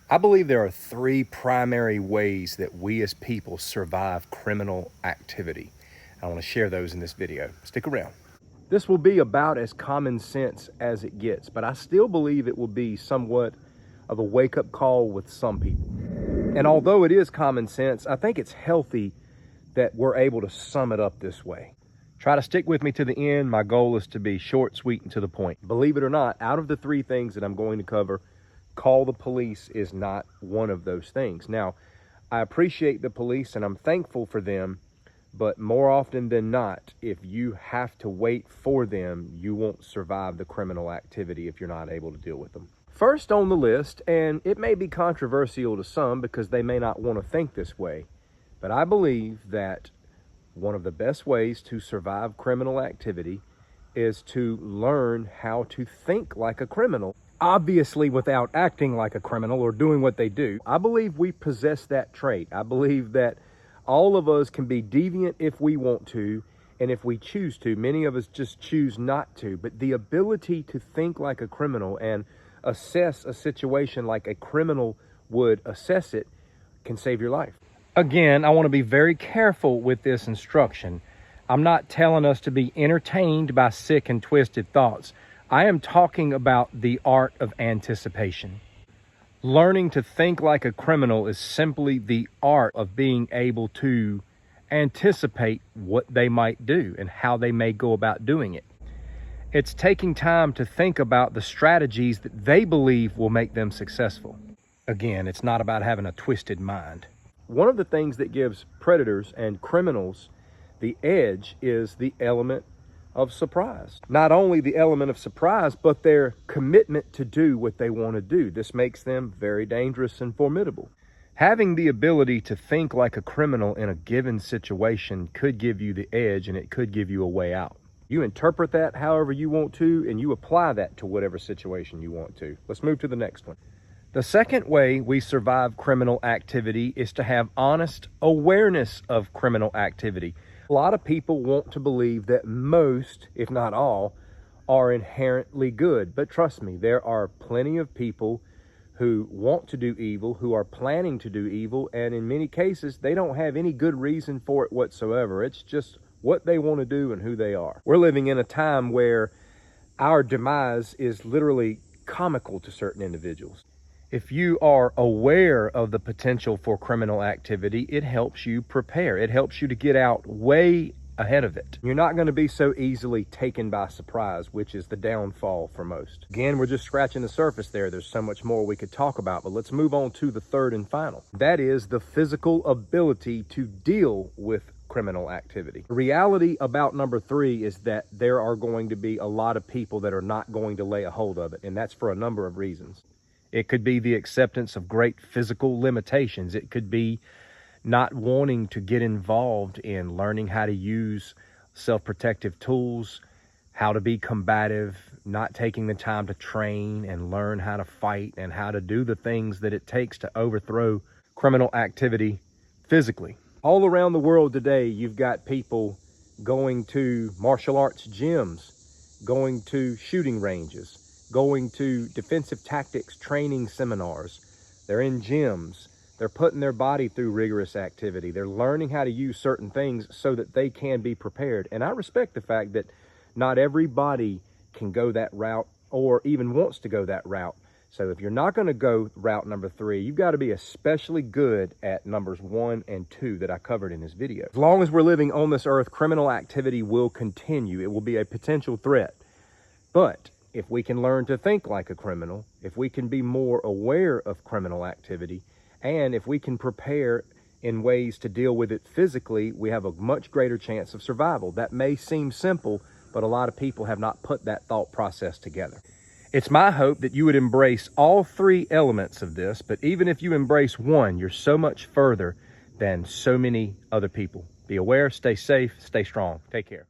I believe there are three primary ways that we as people survive criminal activity. I want to share those in this video. Stick around. This will be about as common sense as it gets, but I still believe it will be somewhat of a wake-up call with some people. And although it is common sense, I think it's healthy that we're able to sum it up this way. Try to stick with me to the end. My goal is to be short, sweet, and to the point. Believe it or not, out of the three things that I'm going to cover, call the police is not one of those things. Now, I appreciate the police and I'm thankful for them, but more often than not, if you have to wait for them, you won't survive the criminal activity if you're not able to deal with them. First on the list, and it may be controversial to some because they may not want to think this way, but I believe that one of the best ways to survive criminal activity is to learn how to think like a criminal, obviously without acting like a criminal or doing what they do. I believe we possess that trait. I believe that all of us can be deviant if we want to, and if we choose to. Many of us just choose not to, but the ability to think like a criminal and assess a situation like a criminal would assess it can save your life. Again, I want to be very careful with this instruction. I'm not telling us to be entertained by sick and twisted thoughts. I am talking about the art of anticipation. Learning to think like a criminal is simply the art of being able to anticipate what they might do and how they may go about doing it. It's taking time to think about the strategies that they believe will make them successful. Again, it's not about having a twisted mind. One of the things that gives predators and criminals the edge is the element of surprise. Not only the element of surprise, but their commitment to do what they want to do. This makes them very dangerous and formidable. Having the ability to think like a criminal in a given situation could give you the edge, and it could give you a way out. You interpret that however you want to, and you apply that to whatever situation you want to. Let's move to the next one. The second way we survive criminal activity is to have honest awareness of criminal activity. A lot of people want to believe that most, if not all, are inherently good. But trust me, there are plenty of people who want to do evil, who are planning to do evil, and in many cases, they don't have any good reason for it whatsoever. It's just what they want to do and who they are. We're living in a time where our demise is literally comical to certain individuals. If you are aware of the potential for criminal activity, it helps you prepare. It helps you to get out way ahead of it. You're not going to be so easily taken by surprise, which is the downfall for most. Again, we're just scratching the surface there. There's so much more we could talk about, but let's move on to the third and final. That is the physical ability to deal with criminal activity. The reality about number three is that there are going to be a lot of people that are not going to lay a hold of it, and that's for a number of reasons. It could be the acceptance of great physical limitations. It could be not wanting to get involved in learning how to use self-protective tools, how to be combative, not taking the time to train and learn how to fight and how to do the things that it takes to overthrow criminal activity physically. All around the world today, you've got people going to martial arts gyms, going to shooting ranges, going to defensive tactics training seminars. They're in gyms. They're putting their body through rigorous activity. They're learning how to use certain things so that they can be prepared. And I respect the fact that not everybody can go that route or even wants to go that route. So if you're not going to go route number three, you've got to be especially good at numbers 1 and 2 that I covered in this video. As long as we're living on this earth, criminal activity will continue. It will be a potential threat. But if we can learn to think like a criminal, if we can be more aware of criminal activity, and if we can prepare in ways to deal with it physically, we have a much greater chance of survival. That may seem simple, but a lot of people have not put that thought process together. It's my hope that you would embrace all three elements of this, but even if you embrace one, you're so much further than so many other people. Be aware, stay safe, stay strong. Take care.